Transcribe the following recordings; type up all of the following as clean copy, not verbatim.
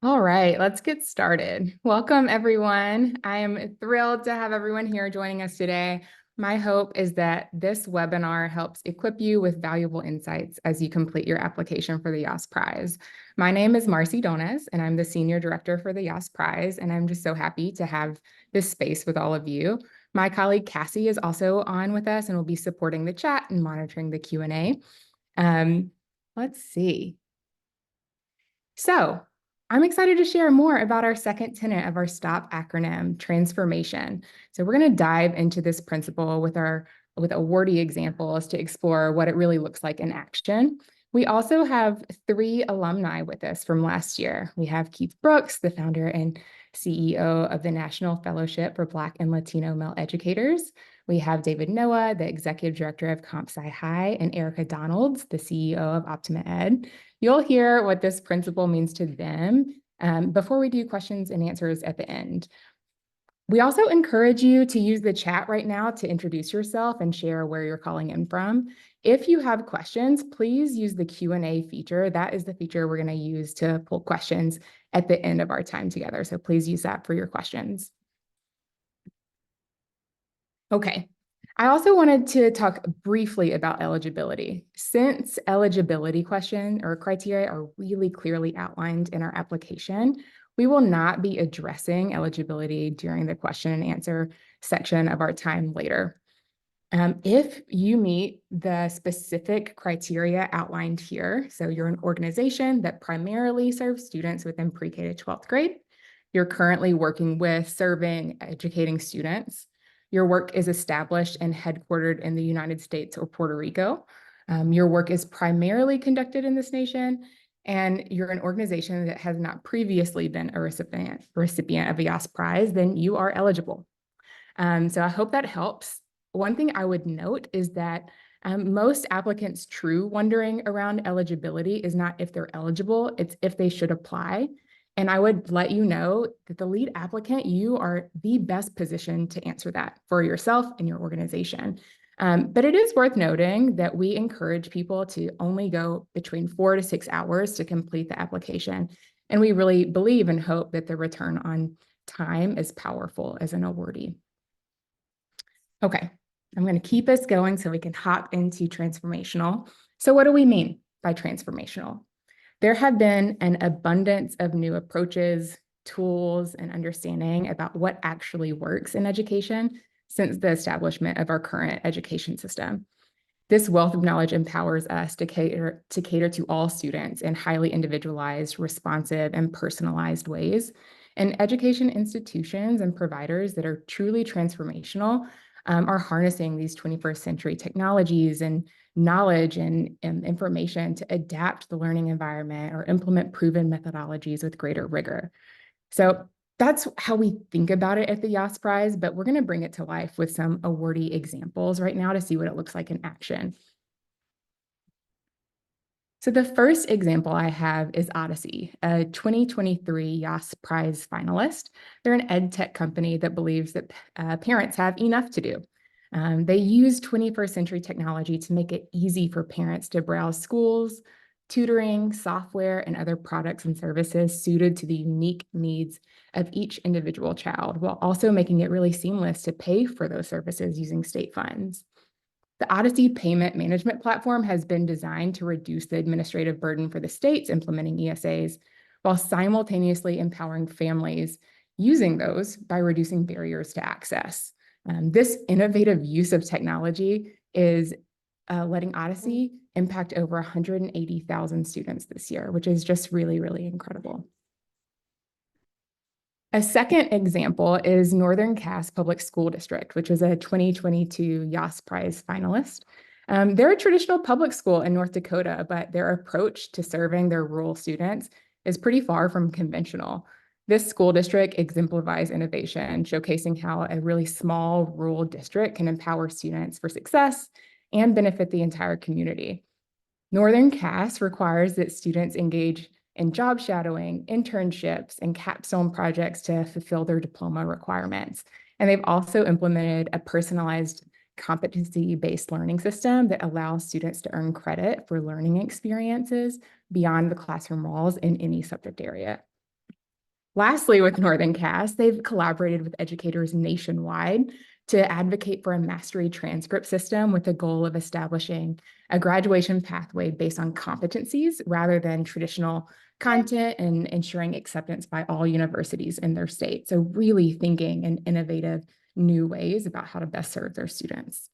All right, let's get started. Welcome, everyone. I am thrilled to have everyone here joining us today. My hope is that this webinar helps equip you with valuable insights as you complete your application for the YAS Prize. My name is Marcy Dones, and I'm the Senior Director for the YAS Prize, and I'm just so happy to have this space with all of you. My colleague Cassie is also on with us and will be supporting the chat and monitoring the Q&A. Let's see. So I'm excited to share more about our second tenet of our STOP acronym, transformation. So we're going to dive into this principle with awardee examples to explore what it really looks like in action. We also have 3 alumni with us from last year. We have Keith Brooks, the founder and CEO of the National Fellowship for Black and Latino Male Educators. We have David Noah, the Executive Director of Comp Sci High, and Erica Donalds, the CEO of Optima Ed. You'll hear what this principle means to them before we do questions and answers at the end. We also encourage you to use the chat right now to introduce yourself and share where you're calling in from. If you have questions, please use the Q&A feature. That is the feature we're going to use to pull questions at the end of our time together. So please use that for your questions. Okay. I also wanted to talk briefly about eligibility. Since eligibility question or criteria are really clearly outlined in our application, we will not be addressing eligibility during the question and answer section of our time later. If you meet the specific criteria outlined here, so you're an organization that primarily serves students within pre-K to 12th grade, you're currently working with serving, educating students, your work is established and headquartered in the United States or Puerto Rico, your work is primarily conducted in this nation, and you're an organization that has not previously been a recipient of a YAS Prize, then you are eligible. So I hope that helps. One thing I would note is that most applicants' true wondering around eligibility is not if they're eligible, it's if they should apply. And I would let you know that the lead applicant, you are the best positioned to answer that for yourself and your organization. But it is worth noting that we encourage people to only go between 4 to 6 hours to complete the application. And we really believe and hope that the return on time is powerful as an awardee. Okay, I'm going to keep us going so we can hop into transformational. So what do we mean by transformational? There have been an abundance of new approaches, tools, and understanding about what actually works in education since the establishment of our current education system. This wealth of knowledge empowers us to cater to all students in highly individualized, responsive, and personalized ways. And education institutions and providers that are truly transformational are harnessing these 21st century technologies and knowledge and information to adapt the learning environment or implement proven methodologies with greater rigor. So that's how we think about it at the YAS Prize, but we're going to bring it to life with some awardee examples right now to see what it looks like in action. So the first example I have is Odyssey, a 2023 YAS Prize finalist. They're an ed tech company that believes that parents have enough to do. They use 21st century technology to make it easy for parents to browse schools, tutoring, software, and other products and services suited to the unique needs of each individual child, while also making it really seamless to pay for those services using state funds. The Odyssey payment management platform has been designed to reduce the administrative burden for the states implementing ESAs, while simultaneously empowering families using those by reducing barriers to access. This innovative use of technology is letting Odyssey impact over 180,000 students this year, which is just really, really incredible. A second example is Northern Cass Public School District, which is a 2022 YAS Prize finalist. They're a traditional public school in North Dakota, but their approach to serving their rural students is pretty far from conventional. This school district exemplifies innovation, showcasing how a really small rural district can empower students for success and benefit the entire community. Northern Cass requires that students engage in job shadowing, internships, and capstone projects to fulfill their diploma requirements. And they've also implemented a personalized competency-based learning system that allows students to earn credit for learning experiences beyond the classroom walls in any subject area. Lastly, with Northern Cast, they've collaborated with educators nationwide to advocate for a mastery transcript system with the goal of establishing a graduation pathway based on competencies rather than traditional content and ensuring acceptance by all universities in their state. So really thinking in innovative new ways about how to best serve their students.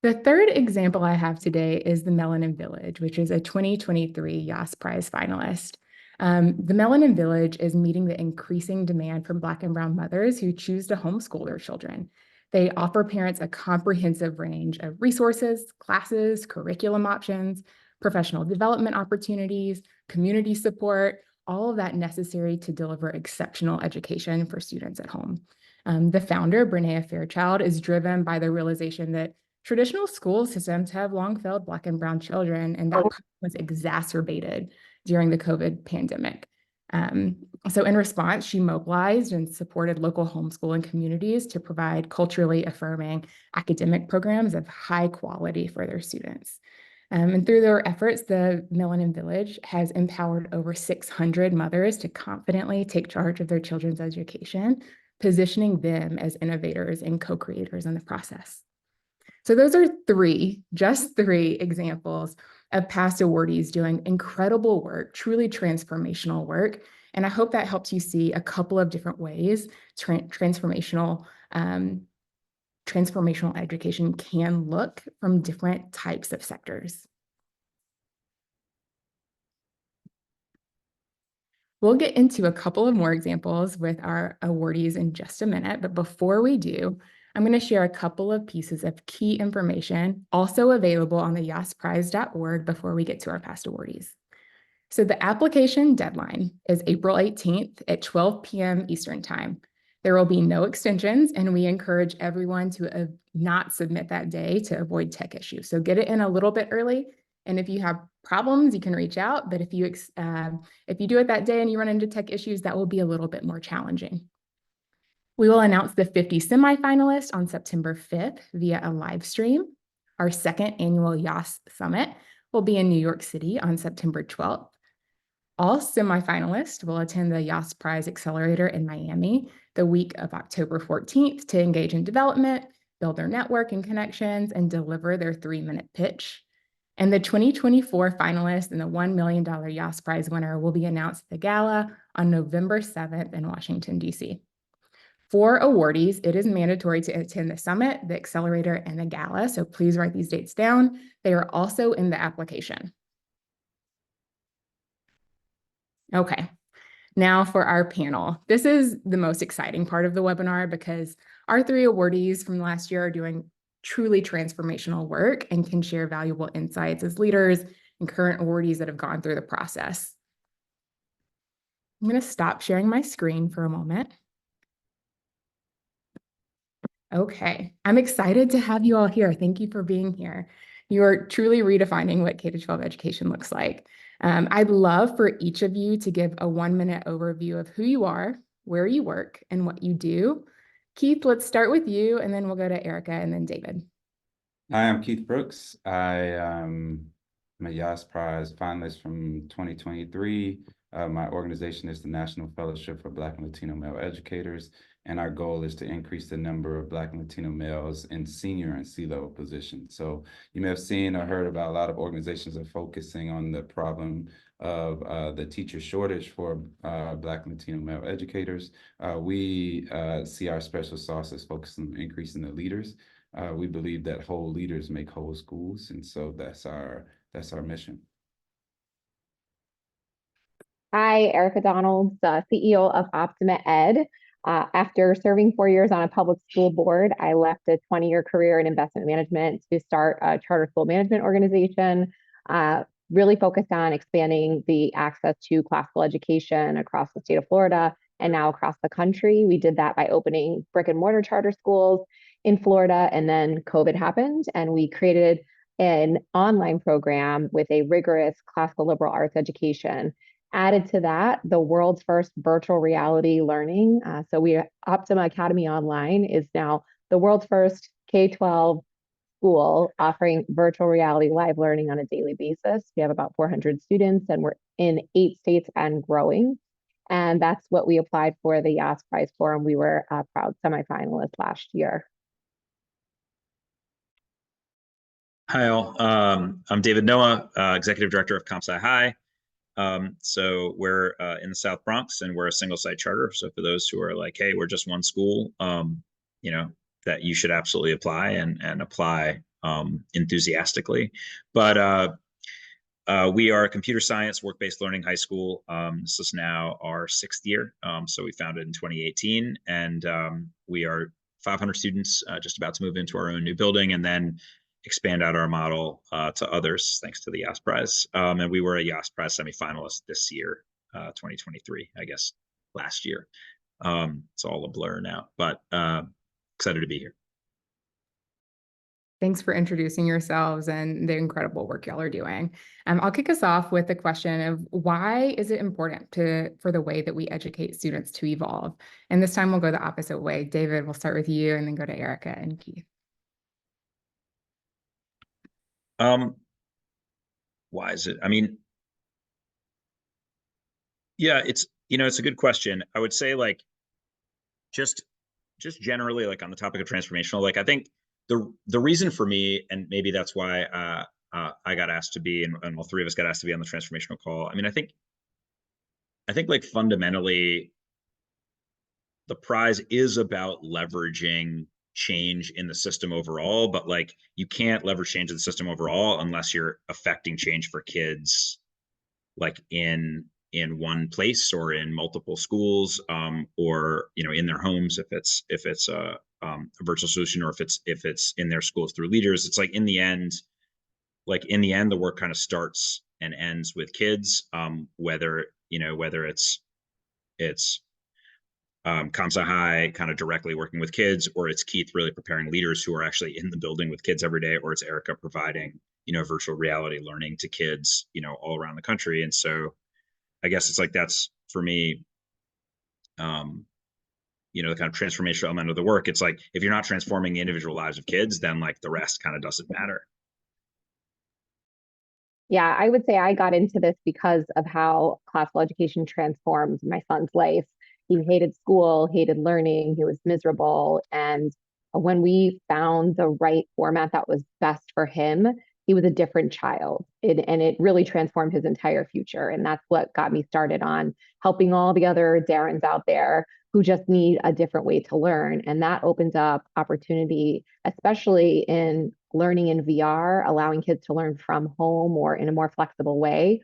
The third example I have today is the Melanin Village, which is a 2023 YAS Prize finalist. The Melanin Village is meeting the increasing demand from Black and Brown mothers who choose to homeschool their children. They offer parents a comprehensive range of resources, classes, curriculum options, professional development opportunities, community support, all of that necessary to deliver exceptional education for students at home. The founder, Brene Fairchild, is driven by the realization that traditional school systems have long failed Black and Brown children, and that was exacerbated during the COVID pandemic. So in response, she mobilized and supported local homeschooling communities to provide culturally affirming academic programs of high quality for their students. And through their efforts, the Melanin Village has empowered over 600 mothers to confidently take charge of their children's education, positioning them as innovators and co-creators in the process. So those are just three examples of past awardees doing incredible work, truly transformational work. And I hope that helps you see a couple of different ways transformational education can look from different types of sectors. We'll get into a couple of more examples with our awardees in just a minute, but before we do, I'm going to share a couple of pieces of key information also available on the yasprize.org before we get to our past awardees. So the application deadline is April 18th at 12 p.m. Eastern Time. There will be no extensions, and we encourage everyone to not submit that day to avoid tech issues. So get it in a little bit early. And if you have problems, you can reach out. But if you do it that day and you run into tech issues, that will be a little bit more challenging. We will announce the 50 semifinalists on September 5th via a live stream. Our second annual YAS Summit will be in New York City on September 12th. All semifinalists will attend the YAS Prize Accelerator in Miami the week of October 14th to engage in development, build their network and connections, and deliver their 3-minute pitch. And the 2024 finalist and the $1 million YAS Prize winner will be announced at the gala on November 7th in Washington, D.C. For awardees, it is mandatory to attend the summit, the accelerator, and the gala. So please write these dates down. They are also in the application. Okay, now for our panel. This is the most exciting part of the webinar because our 3 awardees from last year are doing truly transformational work and can share valuable insights as leaders and current awardees that have gone through the process. I'm going to stop sharing my screen for a moment. Okay, I'm excited to have you all here. Thank you for being here. You're truly redefining what K-12 education looks like. I'd love for each of you to give a 1-minute overview of who you are, where you work, and what you do. Keith, let's start with you, and then we'll go to Erica and then David. Hi, I'm Keith Brooks. I'm a YAS Prize finalist from 2023. My organization is the National Fellowship for Black and Latino Male Educators, and our goal is to increase the number of Black and Latino males in senior and C-level positions. So you may have seen or heard about a lot of organizations are focusing on the problem of the teacher shortage for Black and Latino male educators. We see our special sauce as focusing on increasing the leaders. We believe that whole leaders make whole schools, and so that's our mission. Hi, Erica Donald, CEO of Optima Ed. After serving 4 years on a public school board, I left a 20-year career in investment management to start a charter school management organization, really focused on expanding the access to classical education across the state of Florida and now across the country. We did that by opening brick and mortar charter schools in Florida, and then COVID happened, and we created an online program with a rigorous classical liberal arts education. Added to that, the world's first virtual reality learning. So Optima Academy Online is now the world's first K-12 school offering virtual reality live learning on a daily basis. We have about 400 students and we're in 8 states and growing. And that's what we applied for the YAS Prize for, and we were a proud semifinalist last year. Hi, all. I'm David Noah, Executive Director of CompSci High. So we're in the South Bronx, and we're a single site charter. So for those who are like, hey, we're just one school, you know, that you should absolutely apply and apply enthusiastically. But we are a computer science work-based learning high school. This is now our 6th year. So we founded in 2018, and we are 500 students, just about to move into our own new building, and then expand out our model to others thanks to the YAS Prize. And we were a YAS Prize semifinalist this year, 2023, I guess, last year. It's all a blur now, but excited to be here. Thanks for introducing yourselves and the incredible work y'all are doing. I'll kick us off with the question of why is it important for the way that we educate students to evolve? And this time we'll go the opposite way. David, we'll start with you and then go to Erica and Keith. Why is it? I mean, yeah, it's a good question. I would say like just generally like on the topic of transformational, like I think the reason for me, and maybe that's why I got asked to be, and all three of us got asked to be on the transformational call. I mean, I think like fundamentally the prize is about leveraging change in the system overall, but like you can't leverage change in the system overall unless you're affecting change for kids like in one place or in multiple schools, or in their homes if it's a virtual solution, or if it's in their schools through leaders. It's like in the end the work kind of starts and ends with kids, whether it's CompSci High kind of directly working with kids, or it's Keith really preparing leaders who are actually in the building with kids every day, or it's Erica providing virtual reality learning to kids all around the country. And so I guess it's like that's for me the kind of transformational element of the work. It's like if you're not transforming the individual lives of kids, then like the rest kind of doesn't matter. Yeah, I would say I got into this because of how classical education transformed my son's life. He hated school, hated learning, he was miserable. And when we found the right format that was best for him, he was a different child. And it really transformed his entire future. And that's what got me started on helping all the other Darrens out there who just need a different way to learn. And that opens up opportunity, especially in learning in VR, allowing kids to learn from home or in a more flexible way.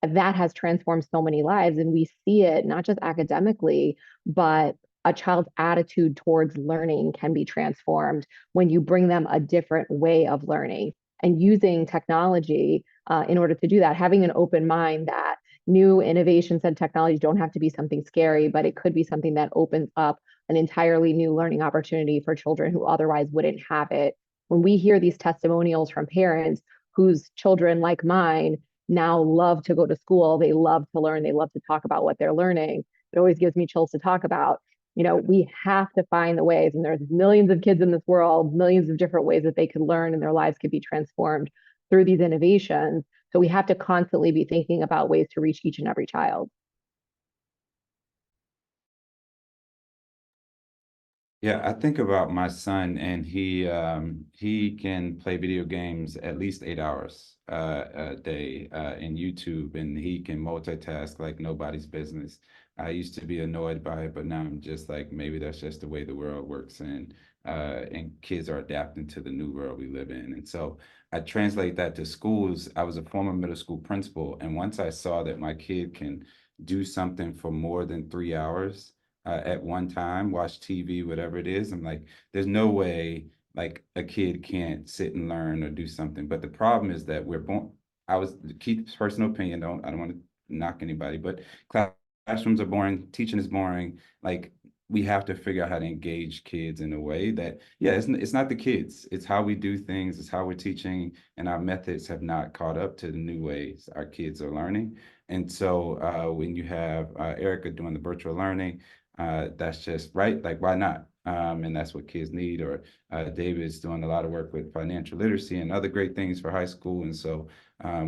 That has transformed so many lives. And we see it not just academically, but a child's attitude towards learning can be transformed when you bring them a different way of learning and using technology in order to do that, having an open mind that new innovations and technologies don't have to be something scary, but it could be something that opens up an entirely new learning opportunity for children who otherwise wouldn't have it. When we hear these testimonials from parents whose children, like mine, now love to go to school, they love to learn, they love to talk about what they're learning, it always gives me chills to talk about. We have to find the ways, and there's millions of kids in this world, millions of different ways that they could learn and their lives could be transformed through these innovations. So we have to constantly be thinking about ways to reach each and every child. Yeah, I think about my son, and he can play video games at least 8 hours a day in YouTube, and he can multitask like nobody's business. I used to be annoyed by it, but now I'm just like, maybe that's just the way the world works, and kids are adapting to the new world we live in. And so I translate that to schools. I was a former middle school principal, and once I saw that my kid can do something for more than 3 hours at one time, watch TV, whatever it is, I'm like, there's no way like a kid can't sit and learn or do something. But the problem is that we're born. Keith's personal opinion. I don't want to knock anybody, but classrooms are boring. Teaching is boring. Like we have to figure out how to engage kids in a way that, yeah, it's not the kids. It's how we do things. It's how we're teaching, and our methods have not caught up to the new ways our kids are learning. And so when you have Erica doing the virtual learning, that's just right. Like, why not? And that's what kids need. Or David's doing a lot of work with financial literacy and other great things for high school. And so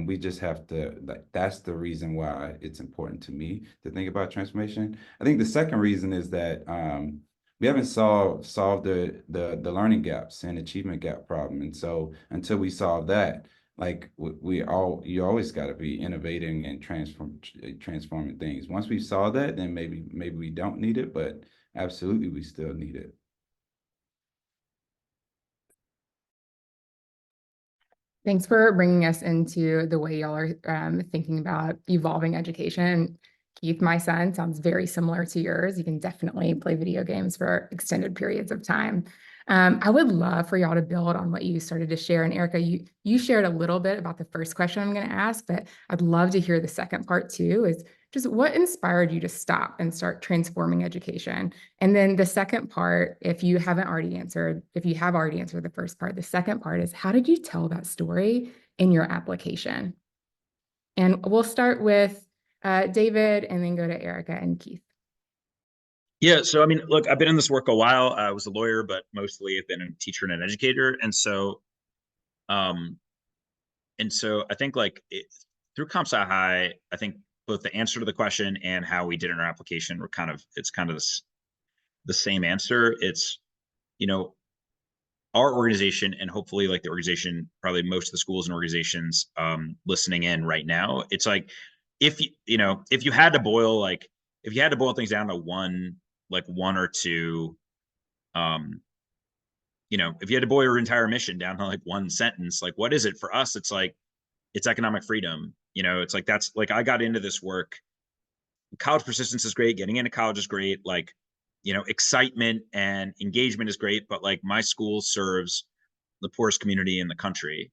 we just have to, like, that's the reason why it's important to me to think about transformation. I think the second reason is that we haven't solved the learning gaps and achievement gap problem. And so until we solve that, like you always got to be innovating and transforming things. Once we saw that, then maybe we don't need it, but absolutely we still need it. Thanks for bringing us into the way y'all are thinking about evolving education. Keith, my son, sounds very similar to yours. You can definitely play video games for extended periods of time. I would love for y'all to build on what you started to share. And Erica, you shared a little bit about the first question I'm going to ask, but I'd love to hear the second part too, is just what inspired you to stop and start transforming education? And then the second part, if you have already answered the first part, the second part is, how did you tell that story in your application? And we'll start with David and then go to Erica and Keith. Yeah, so I mean, look, I've been in this work a while. I was a lawyer, but mostly I've been a teacher and an educator. Um, and so I think through Comp Sci High, I think both the answer to the question and how we did in our application were it's kind of the same answer. It's, you know, our organization, and hopefully like the organization, probably most of the schools and organizations listening in right now, it's like, if you had to boil things down to one or two, if you had to boil your entire mission down to like one sentence, like what is it for us? It's like, it's economic freedom. It's like, that's like, I got into this work. College persistence is great. Getting into college is great. Like, excitement and engagement is great, but like my school serves the poorest community in the country.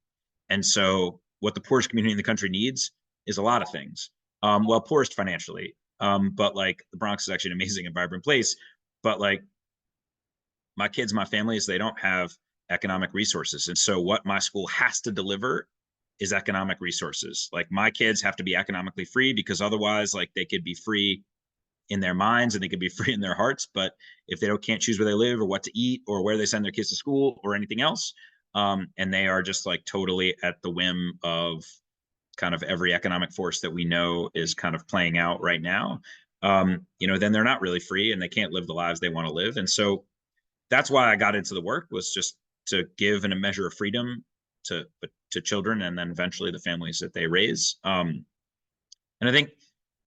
And so what the poorest community in the country needs is a lot of things. Well, poorest financially. But like the Bronx is actually an amazing and vibrant place. But like my kids, my families, they don't have economic resources. And so what my school has to deliver is economic resources. Like my kids have to be economically free, because otherwise like they could be free in their minds and they could be free in their hearts. But if they can't choose where they live or what to eat or where they send their kids to school or anything else, and they are just like totally at the whim of kind of every economic force that we know is kind of playing out right now, then they're not really free and they can't live the lives they want to live. And so that's why I got into the work, was just to give a measure of freedom to children and then eventually the families that they raise. And I think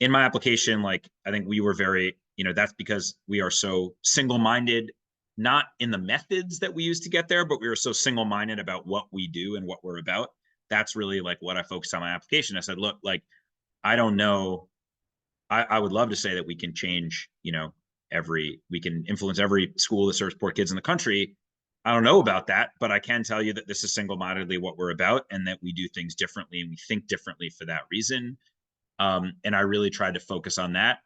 in my application, like, I think we were very, that's because we are so single-minded, not in the methods that we use to get there, but we were so single-minded about what we do and what we're about. That's really like what I focused on my application. I said, look, like, I don't know. I would love to say that we can change, we can influence every school that serves poor kids in the country. I don't know about that, but I can tell you that this is single-mindedly what we're about, and that we do things differently and we think differently for that reason. And I really tried to focus on that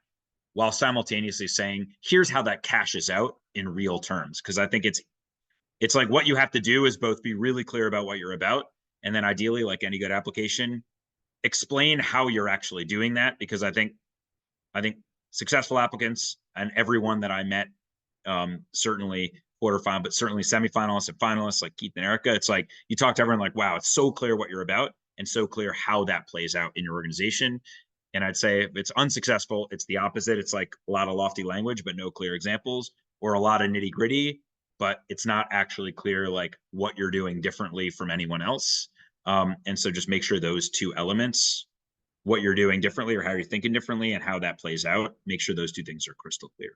while simultaneously saying, here's how that cashes out in real terms. Because I think it's like, what you have to do is both be really clear about what you're about, and then ideally, like any good application, explain how you're actually doing that. Because I think successful applicants and everyone that I met, certainly quarterfinal, but certainly semifinalists and finalists like Keith and Erica, it's like you talk to everyone like, wow, it's so clear what you're about and so clear how that plays out in your organization. And I'd say if it's unsuccessful, it's the opposite. It's like a lot of lofty language, but no clear examples, or a lot of nitty gritty, but it's not actually clear like what you're doing differently from anyone else. And so just make sure those two elements, what you're doing differently or how you're thinking differently and how that plays out, make sure those two things are crystal clear.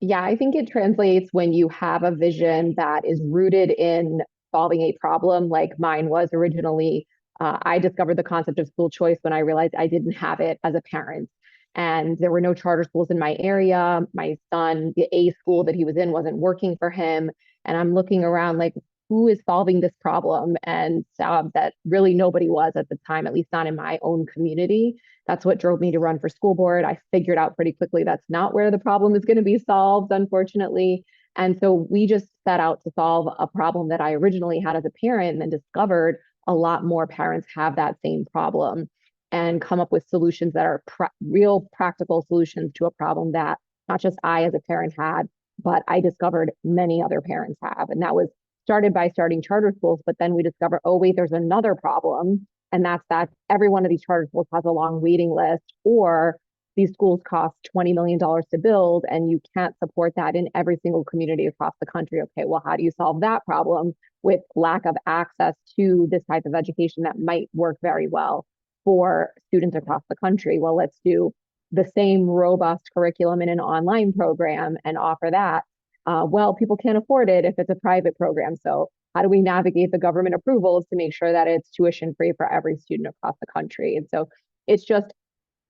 Yeah, I think it translates when you have a vision that is rooted in solving a problem, like mine was originally. I discovered the concept of school choice when I realized I didn't have it as a parent. And there were no charter schools in my area. My son, the A school that he was in wasn't working for him. And I'm looking around like, who is solving this problem? And that really nobody was at the time, at least not in my own community. That's what drove me to run for school board. I figured out pretty quickly that's not where the problem is going to be solved, unfortunately. And so we just set out to solve a problem that I originally had as a parent, and then discovered a lot more parents have that same problem, and come up with solutions that are real practical solutions to a problem that not just I as a parent had, but I discovered many other parents have. And that was started by starting charter schools, but then we discovered, oh, wait, there's another problem. And that's that every one of these charter schools has a long waiting list, or these schools cost $20 million to build, and you can't support that in every single community across the country. Okay, well, how do you solve that problem with lack of access to this type of education that might work very well for students across the country? Well, let's do the same robust curriculum in an online program and offer that. Well, people can't afford it if it's a private program. So how do we navigate the government approvals to make sure that it's tuition free for every student across the country? And so it's just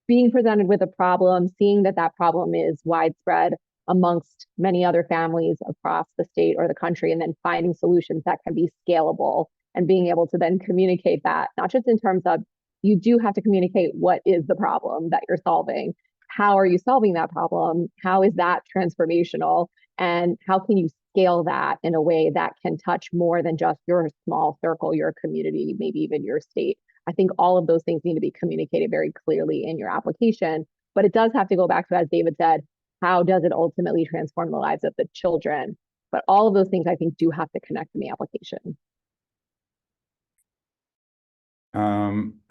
being presented with a problem, seeing that that problem is widespread amongst many other families across the state or the country, and then finding solutions that can be scalable and being able to then communicate that, not just in terms of you do have to communicate what is the problem that you're solving, how are you solving that problem, how is that transformational, and how can you scale that in a way that can touch more than just your small circle, your community, maybe even your state. I think all of those things need to be communicated very clearly in your application, but it does have to go back to, as David said, how does it ultimately transform the lives of the children? But all of those things I think do have to connect in the application.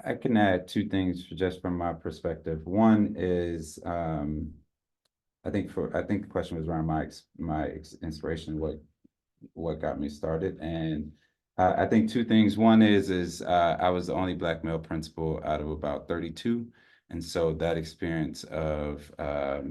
I can add two things just from my perspective. One is, I think the question was around my inspiration, what got me started, and I think two things. One is I was the only Black male principal out of about 32, and so that experience of I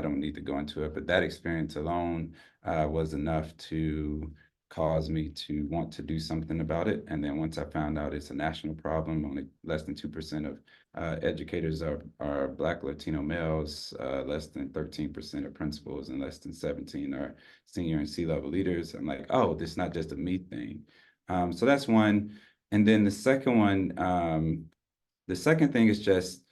don't need to go into it, but that experience alone was enough to cause me to want to do something about it. And then once I found out it's a national problem, only less than 2% of educators are Black Latino males, less than 13% of principals, and less than 17 are senior and C-level leaders. I'm like, oh, this is not just a me thing. So that's one. And then the second thing is just,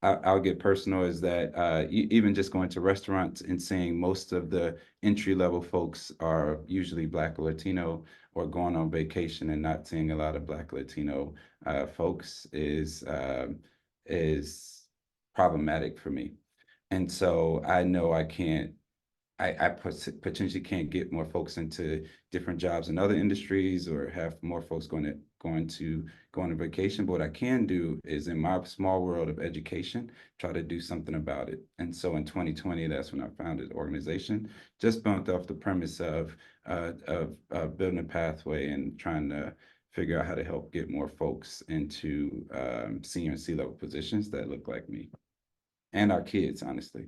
I'll get personal, is that even just going to restaurants and seeing most of the entry-level folks are usually Black or Latino, or going on vacation and not seeing a lot of Black Latino folks is problematic for me. And so I know I potentially can't get more folks into different jobs in other industries, or have more folks go on vacation. But what I can do is, in my small world of education, try to do something about it. And so in 2020, that's when I founded the organization, just built off the premise of building a pathway and trying to figure out how to help get more folks into senior and C-level positions that look like me, and our kids, honestly.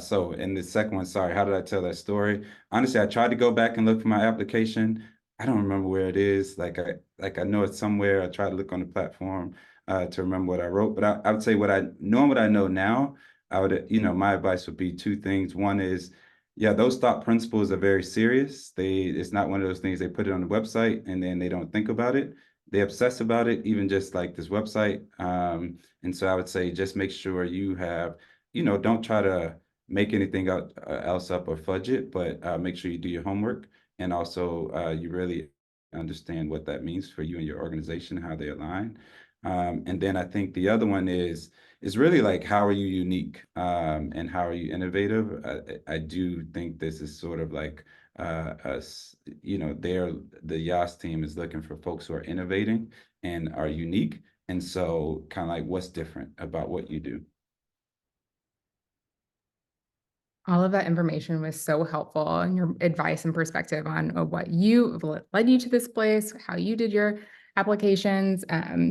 So in the second one, sorry, how did I tell that story? Honestly, I tried to go back and look for my application. I don't remember where it is. Like I know it's somewhere. I tried to look on the platform to remember what I wrote, but I would say what I know now, I would, my advice would be two things. One is, yeah, those thought principles are very serious. It's not one of those things they put it on the website and then they don't think about it. They obsess about it, even just like this website. And so I would say just make sure you have, don't try to make anything else up or fudge it, but make sure you do your homework, and also you really understand what that means for you and your organization, how they align. And then I think the other one is really like, how are you unique, and how are you innovative? I do think this is sort of like us, the YAS team is looking for folks who are innovating and are unique. And so kind of like, what's different about what you do? All of that information was so helpful, and your advice and perspective on what led you to this place, how you did your applications.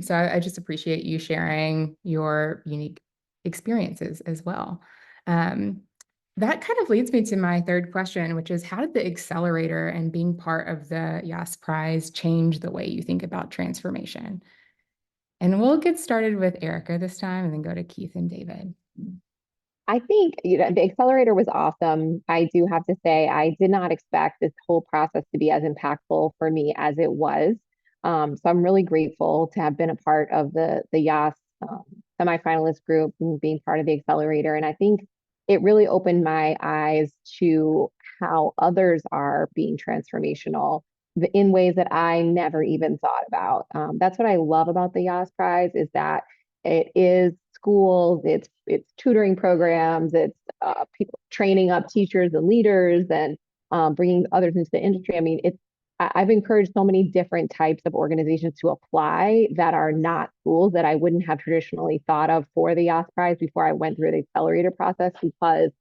So I just appreciate you sharing your unique experiences as well. That kind of leads me to my third question, which is, how did the accelerator and being part of the YAS Prize change the way you think about transformation? And we'll get started with Erica this time and then go to Keith and David. I think the accelerator was awesome. I do have to say, I did not expect this whole process to be as impactful for me as it was. So I'm really grateful to have been a part of the YAS semifinalist group and being part of the accelerator. And I think it really opened my eyes to how others are being transformational in ways that I never even thought about. That's what I love about the YAS Prize, is that it is schools, it's tutoring programs, it's people training up teachers and leaders, and bringing others into the industry. I mean, I've encouraged so many different types of organizations to apply that are not schools that I wouldn't have traditionally thought of for the YAS Prize before I went through the accelerator process, because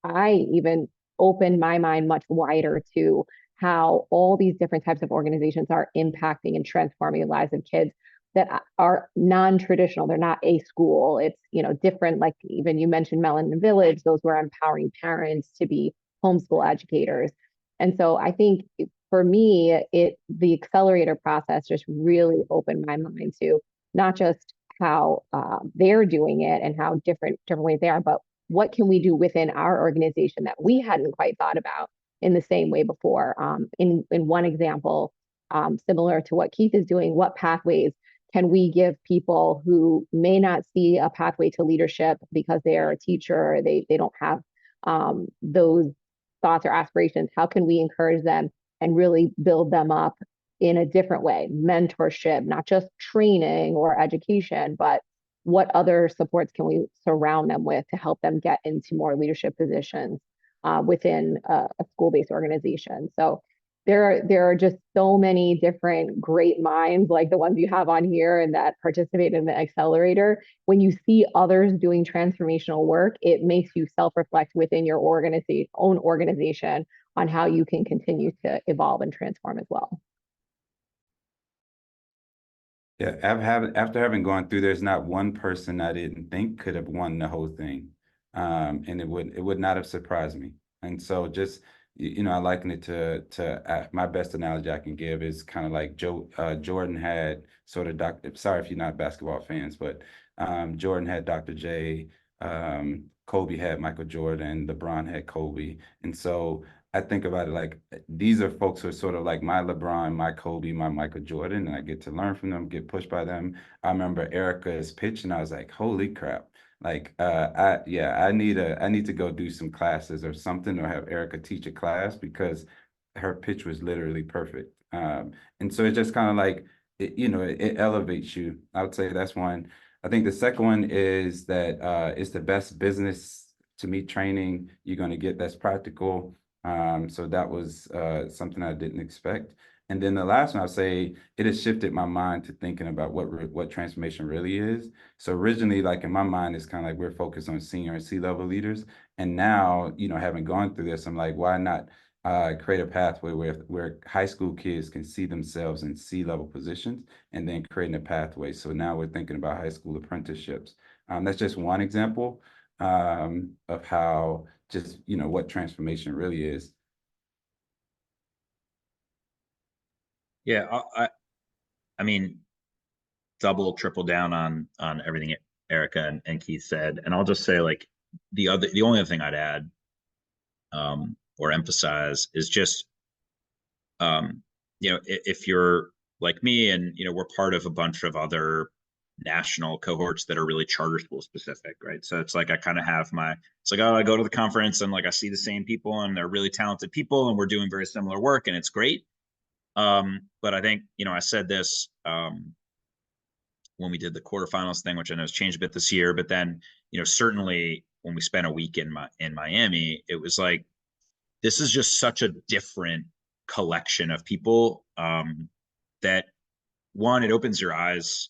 I even opened my mind much wider to how all these different types of organizations are impacting and transforming the lives of kids that are non-traditional. They're not a school. It's, different, like even you mentioned Melanin Village, those who are empowering parents to be homeschool educators. And so I think for me, the accelerator process just really opened my mind to not just how they're doing it and how different ways they are, but what can we do within our organization that we hadn't quite thought about in the same way before. In one example, similar to what Keith is doing, what pathways can we give people who may not see a pathway to leadership because they are a teacher, or they don't have those thoughts or aspirations? How can we encourage them and really build them up in a different way? Mentorship, not just training or education, but what other supports can we surround them with to help them get into more leadership positions within a school-based organization? So there are just so many different great minds like the ones you have on here and that participate in the accelerator. When you see others doing transformational work, it makes you self-reflect within your own organization on how you can continue to evolve and transform as well. Yeah, after having gone through, there's not one person I didn't think could have won the whole thing, and it would not have surprised me. And so just I liken it to my best analogy I can give is kind of like Jordan had sort of sorry if you're not basketball fans, but Jordan had Dr. J, Kobe had Michael Jordan, LeBron had Kobe, and so I think about it like these are folks who are sort of like my LeBron, my Kobe, my Michael Jordan, and I get to learn from them, get pushed by them. I remember Erica's pitch, and I was like, "Holy crap!" Like, I need to go do some classes or something, or have Erica teach a class because her pitch was literally perfect. And so it's just kind of like it elevates you. I would say that's one. I think the second one is that it's the best business to me training you're going to get that's practical. So that was something I didn't expect. And then the last one, I'll say it has shifted my mind to thinking about what transformation really is. So originally, like in my mind, it's kind of like we're focused on senior and C-level leaders. And now, having gone through this, I'm like, why not create a pathway where high school kids can see themselves in C-level positions, and then creating a pathway. So now we're thinking about high school apprenticeships. That's just one example of how just what transformation really is. Yeah, I mean, double, triple down on everything Erica and Keith said, and I'll just say like the only other thing I'd add or emphasize is just if you're like me and we're part of a bunch of other national cohorts that are really charter school specific, right? So it's like I kind of have it's like, oh, I go to the conference and like I see the same people and they're really talented people and we're doing very similar work and it's great. But I think I said this when we did the quarterfinals thing, which I know has changed a bit this year, but then certainly when we spent a week in Miami, it was like this is just such a different collection of people that one, it opens your eyes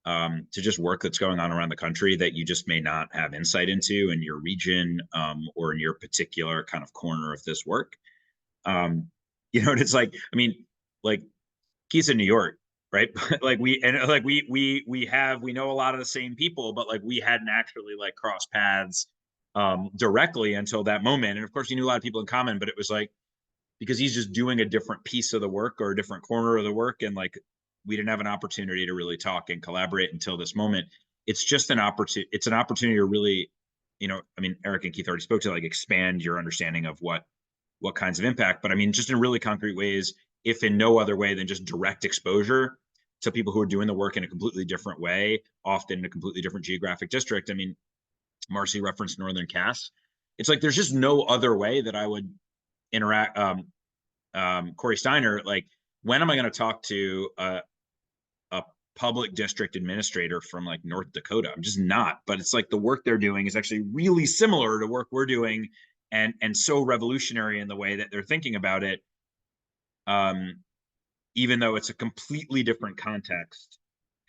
to just work that's going on around the country that you just may not have insight into in your region or in your particular kind of corner of this work. And it's like, I mean, like Keith's in New York, right? Like we know a lot of the same people, but like we hadn't actually like crossed paths directly until that moment. And of course, you knew a lot of people in common, but it was like because he's just doing a different piece of the work or a different corner of the work, and like we didn't have an opportunity to really talk and collaborate until this moment. It's just an opportunity. It's an opportunity to really, I mean, Eric and Keith already spoke to like expand your understanding of what kinds of impact, but I mean, just in really concrete ways, if in no other way than just direct exposure to people who are doing the work in a completely different way, often in a completely different geographic district. I mean, Marcy referenced Northern Cass. It's like there's just no other way that I would interact. Corey Steiner, like, when am I going to talk to a public district administrator from like North Dakota. I'm just not, but it's like the work they're doing is actually really similar to work we're doing, and so revolutionary in the way that they're thinking about it. Even though it's a completely different context.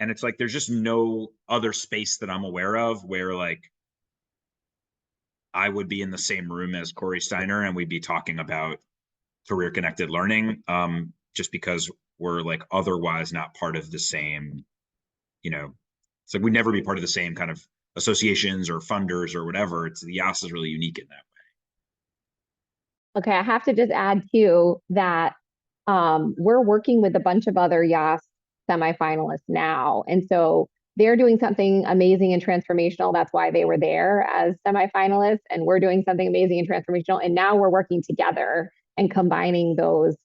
And it's like there's just no other space that I'm aware of where like I would be in the same room as Corey Steiner and we'd be talking about career connected learning, just because we're like otherwise not part of the same, you know, it's like we'd never be part of the same kind of associations or funders or whatever. It's the YAS is really unique in that way. Okay, I have to just add too that we're working with a bunch of other YAS semifinalists now. And so they're doing something amazing and transformational. That's why they were there as semifinalists. And we're doing something amazing and transformational. And now we're working together and combining those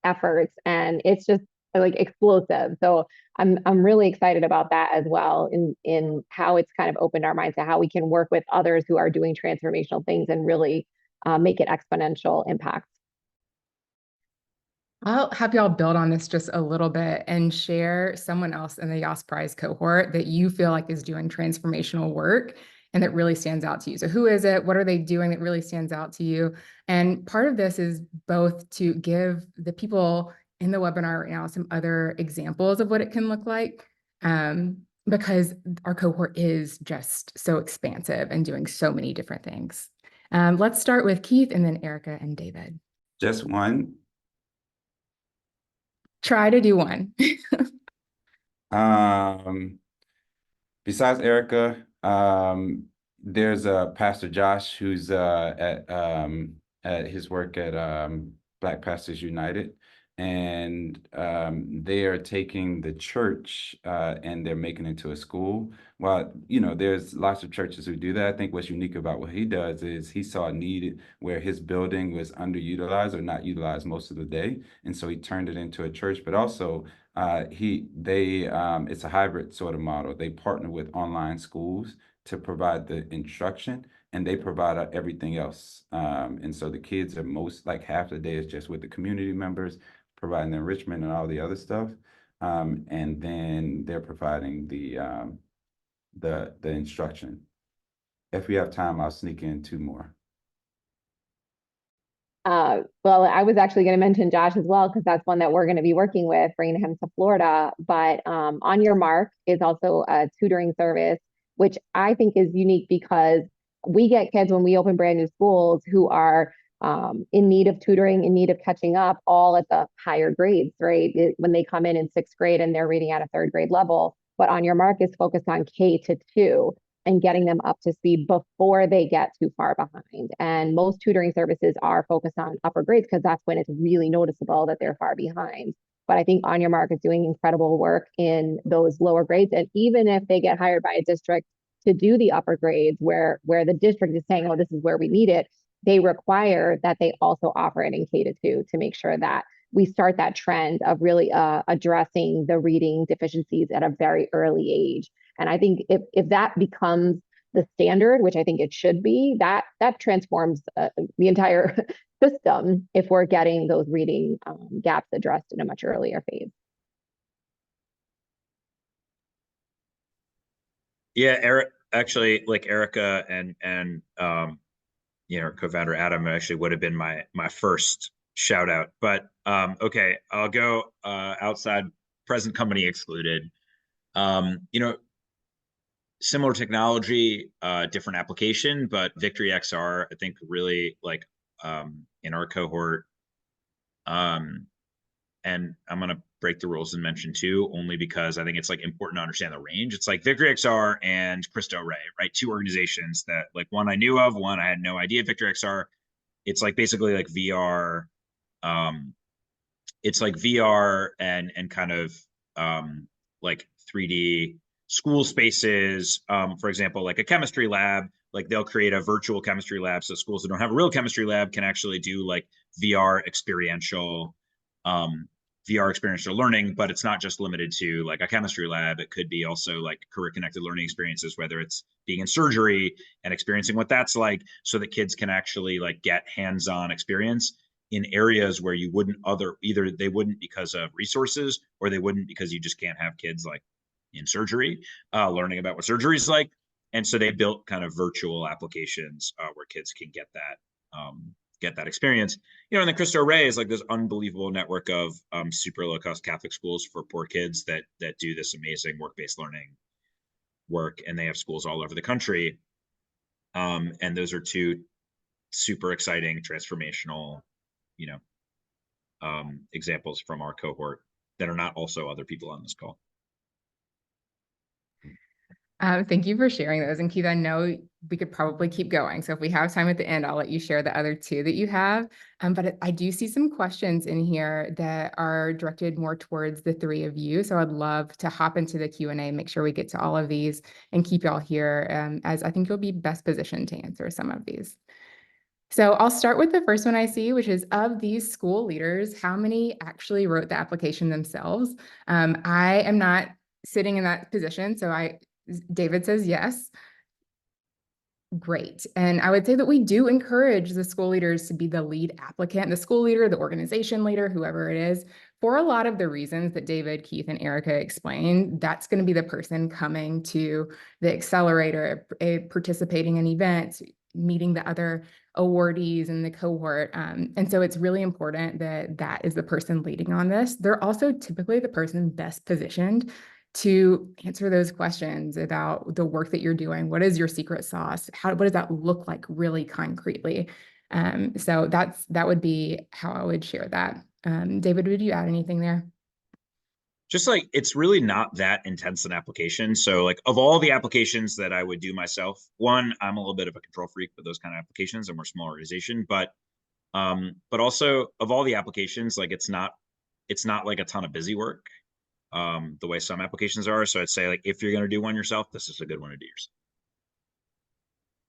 efforts. And it's just like explosive. So I'm really excited about that as well in how it's kind of opened our minds to how we can work with others who are doing transformational things and really make it exponential impact. I'll have y'all build on this just a little bit and share someone else in the YAS Prize cohort that you feel like is doing transformational work and that really stands out to you. So who is it? What are they doing that really stands out to you? And part of this is both to give the people in the webinar right now some other examples of what it can look like, because our cohort is just so expansive and doing so many different things. Let's start with Keith and then Erica and David. Just one. Try to do one. Besides Erica, there's Pastor Josh who's at his work at Black Pastors United, and they are taking the church and they're making it into a school. Well, you know, there's lots of churches who do that. I think what's unique about what he does is he saw a need where his building was underutilized or not utilized most of the day, and so he turned it into a church. But also, it's a hybrid sort of model. They partner with online schools to provide the instruction, and they provide everything else. And so the kids are like half the day is just with the community members, providing the enrichment and all the other stuff. And then they're providing the instruction. If we have time, I'll sneak in two more. Well, I was actually going to mention Josh as well, because that's one that we're going to be working with, bringing him to Florida. But On Your Mark is also a tutoring service, which I think is unique because we get kids when we open brand new schools who are in need of tutoring, in need of catching up, all at the higher grades, right? When they come in sixth grade and they're reading at a third grade level. But On Your Mark is focused on K-2 and getting them up to speed before they get too far behind. And most tutoring services are focused on upper grades because that's when it's really noticeable that they're far behind. But I think On Your Mark is doing incredible work in those lower grades. And even if they get hired by a district to do the upper grades where the district is saying, oh, this is where we need it, they require that they also offer it in K-2 to make sure that we start that trend of really addressing the reading deficiencies at a very early age. And I think if that becomes the standard, which I think it should be, that transforms the entire system if we're getting those reading gaps addressed in a much earlier phase. Yeah, Eric, actually, like Erica and you know, co-founder Adam actually would have been my first shout out. But okay, I'll go outside, present company excluded. You know, similar technology, different application, but Victory XR, I think really like in our cohort. And I'm gonna break the rules and mention two, only because I think it's like important to understand the range. It's like Victory XR and Cristo Rey, right? Two organizations that like one I knew of, one I had no idea. Victory XR, it's like basically like VR. It's like VR and kind of like 3D school spaces. For example, like a chemistry lab, like they'll create a virtual chemistry lab so schools that don't have a real chemistry lab can actually do like VR experiential learning. But it's not just limited to like a chemistry lab. It could be also like career connected learning experiences, whether it's being in surgery and experiencing what that's like, so that kids can actually like get hands-on experience. in areas where you wouldn't either they wouldn't because of resources, or they wouldn't because you just can't have kids like in surgery, learning about what surgery is like. And so they built kind of virtual applications where kids can get that experience. And then Cristo Rey is like this unbelievable network of super low cost Catholic schools for poor kids that do this amazing work-based learning work, and they have schools all over the country. And those are two super exciting transformational, examples from our cohort that are not also other people on this call. Thank you for sharing those. And Keith, I know we could probably keep going. So if we have time at the end, I'll let you share the other two that you have. But I do see some questions in here that are directed more towards the three of you. So I'd love to hop into the Q&A, make sure we get to all of these and keep y'all here, as I think you'll be best positioned to answer some of these. So I'll start with the first one I see, which is, of these school leaders, how many actually wrote the application themselves? I am not sitting in that position, so David says yes. Great. And I would say that we do encourage the school leaders to be the lead applicant, the school leader, the organization leader, whoever it is, for a lot of the reasons that David, Keith, and Erica explained. That's going to be the person coming to the accelerator, participating in events, meeting the other awardees in the cohort. And so it's really important that that is the person leading on this. They're also typically the person best positioned to answer those questions about the work that you're doing. What is your secret sauce? What does that look like really concretely? So that would be how I would share that. David, would you add anything there? Just like, it's really not that intense an application. So like, of all the applications that I would do myself, one, I'm a little bit of a control freak with those kind of applications, and we're a small organization, but also of all the applications, like it's not like a ton of busy work, the way some applications are. So I'd say, like, if you're going to do one yourself, this is a good one to do yourself.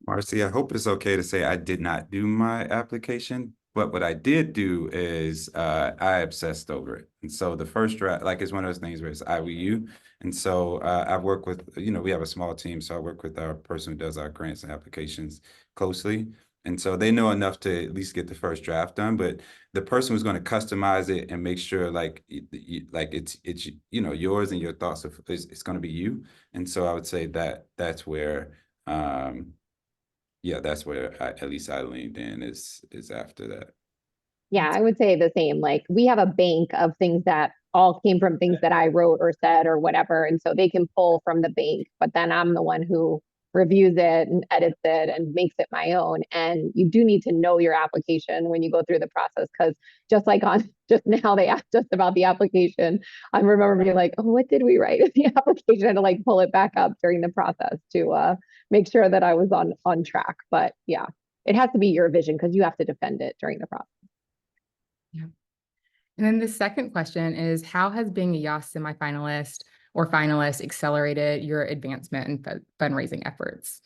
Marcy, I hope it's okay to say I did not do my application, but what I did do is I obsessed over it. And so the first draft, like, it's one of those things where it's I with you. And so I work with, we have a small team, so I work with our person who does our grants and applications closely. And so they know enough to at least get the first draft done, but the person who's going to customize it and make sure it's yours and your thoughts of it's going to be you. And so I would say that's where that's where at least I leaned in is after that. Yeah, I would say the same. Like, we have a bank of things that all came from things that I wrote or said or whatever. And so they can pull from the bank, but then I'm the one who reviews it and edits it and makes it my own. And you do need to know your application when you go through the process, because just like on just now, they asked us about the application. I remember being like, oh, what did we write in the application? I had to like pull it back up during the process to make sure that I was on track. But yeah, it has to be your vision because you have to defend it during the process. Yeah. And then the second question is, how has being a YAS semifinalist or finalist accelerated your advancement and fundraising efforts?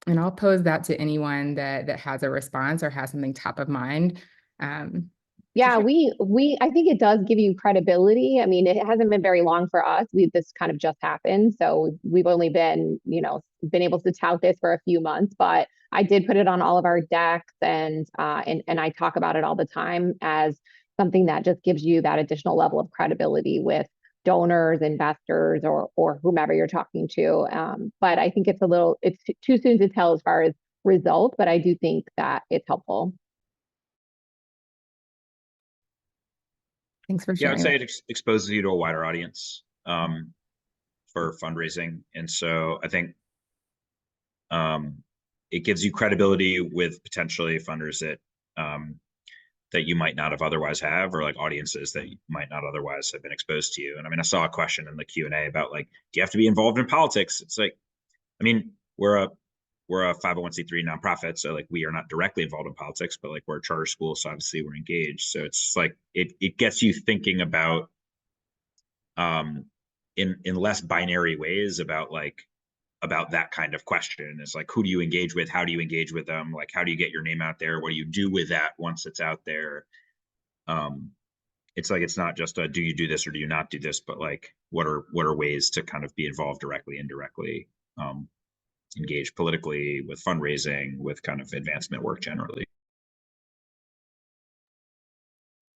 And I'll pose that to anyone that has a response or has something top of mind. Yeah, I think it does give you credibility. I mean, it hasn't been very long for us. This kind of just happened. So we've only been able to tout this for a few months, but I did put it on all of our decks, and I talk about it all the time as something that just gives you that additional level of credibility with donors, investors, or whomever you're talking to. But I think it's too soon to tell as far as results, but I do think that it's helpful. Thanks for Yeah, I would sharing. say it exposes you to a wider audience for fundraising. And so I think it gives you credibility with potentially funders that you might not have otherwise have, or like audiences that you might not otherwise have been exposed to you. And I mean, I saw a question in the Q&A about like, do you have to be involved in politics? It's like, I mean, we're a 501c3 nonprofit, so like we are not directly involved in politics, but like we're a charter school, so obviously we're engaged. So it's like it gets you thinking about in less binary ways about that kind of question. It's like, who do you engage with? How do you engage with them? Like, how do you get your name out there? What do you do with that once it's out there? It's like, it's not just do you do this or do you not do this, but like, what are ways to kind of be involved directly, indirectly, engage politically, with fundraising, with kind of advancement work generally.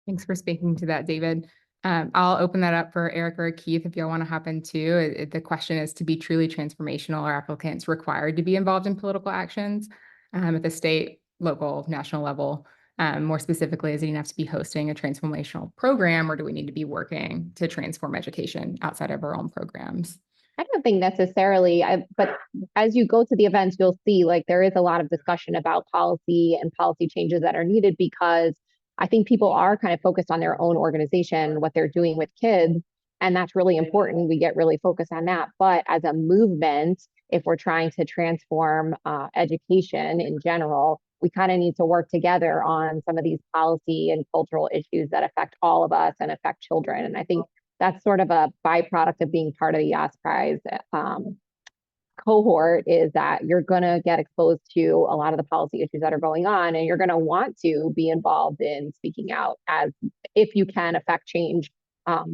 Thanks for speaking to that, David. I'll open that up for Eric or Keith if y'all want to hop in too. The question is, to be truly transformational, are applicants required to be involved in political actions at the state, local, national level? More specifically, is it enough to be hosting a transformational program, or do we need to be working to transform education outside of our own programs? I don't think necessarily, but as you go to the events, you'll see like there is a lot of discussion about policy and policy changes that are needed, because I think people are kind of focused on their own organization, what they're doing with kids. And that's really important. We get really focused on that. But as a movement, if we're trying to transform education in general, we kind of need to work together on some of these policy and cultural issues that affect all of us and affect children. And I think that's sort of a byproduct of being part of the YAS Prize cohort, is that you're going to get exposed to a lot of the policy issues that are going on, and you're going to want to be involved in speaking out, as if you can affect change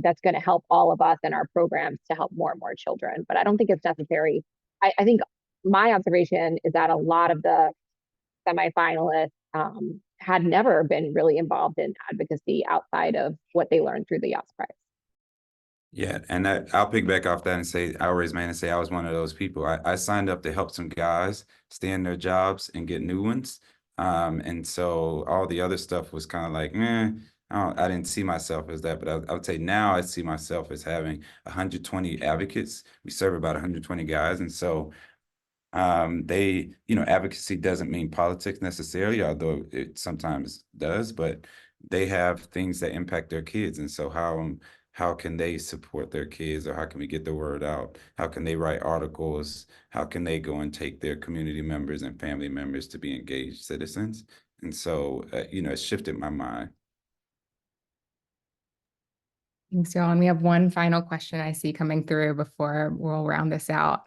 that's going to help all of us in our programs to help more and more children. But I don't think it's necessary. I think my observation is that a lot of the semifinalists had never been really involved in advocacy outside of what they learned through the YAS Prize. Yeah, and I'll piggyback off that and say, I'll raise my hand and say I was one of those people. I signed up to help some guys stay in their jobs and get new ones. And so all the other stuff was kind of like, I didn't see myself as that. But I would say now I see myself as having 120 advocates. We serve about 120 guys. And so advocacy doesn't mean politics necessarily, although it sometimes does, but they have things that impact their kids. And so how can they support their kids, or how can we get the word out? How can they write articles? How can they go and take their community members and family members to be engaged citizens? And so, it shifted my mind. Thanks, y'all. And we have one final question I see coming through before we'll round this out,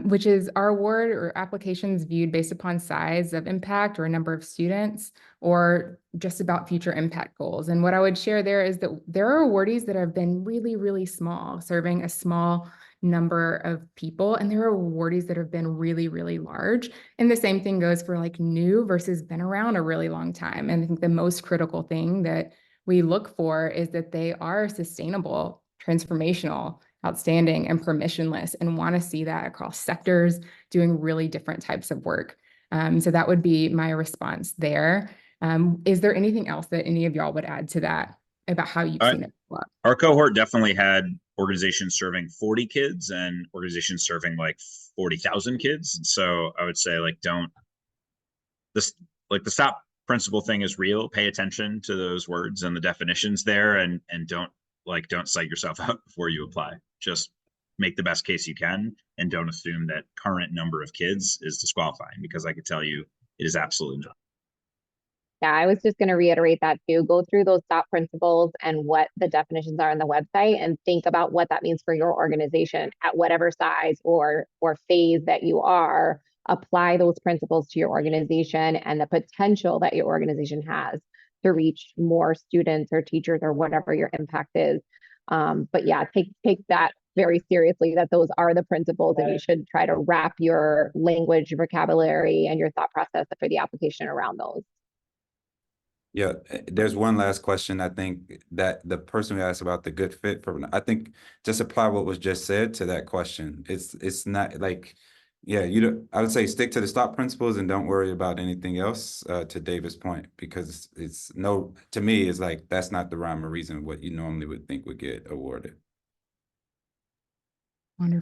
which is, are award or applications viewed based upon size of impact or number of students, or just about future impact goals? And what I would share there is that there are awardees that have been really, really small, serving a small number of people, and there are awardees that have been really, really large. And the same thing goes for like new versus been around a really long time. And I think the most critical thing that we look for is that they are sustainable, transformational, outstanding, and permissionless, and want to see that across sectors, doing really different types of work. So that would be my response there. Is there anything else that any of y'all would add to that about how you've seen it work? Our cohort definitely had organizations serving 40 kids and organizations serving like 40,000 kids. And so I would say, like, the stop principle thing is real. Pay attention to those words and the definitions there, and don't cite yourself out before you apply. Just make the best case you can, and don't assume that current number of kids is disqualifying, because I could tell you it is absolutely not. Yeah, I was just going to reiterate that too. Go through those stop principles and what the definitions are on the website, and think about what that means for your organization at whatever size or phase that you are. Apply those principles to your organization and the potential that your organization has to reach more students or teachers or whatever your impact is. But yeah, take that very seriously, that those are the principles, and you should try to wrap your language, vocabulary, and your thought process for the application around those. Yeah, there's one last question. I think that the person who asked about the good fit I think just apply what was just said to that question. It's not like, yeah, I would say stick to the stop principles and don't worry about anything else, to David's point, because to me, it's like, that's not the rhyme or reason of what you normally would think would get awarded. Wonderful.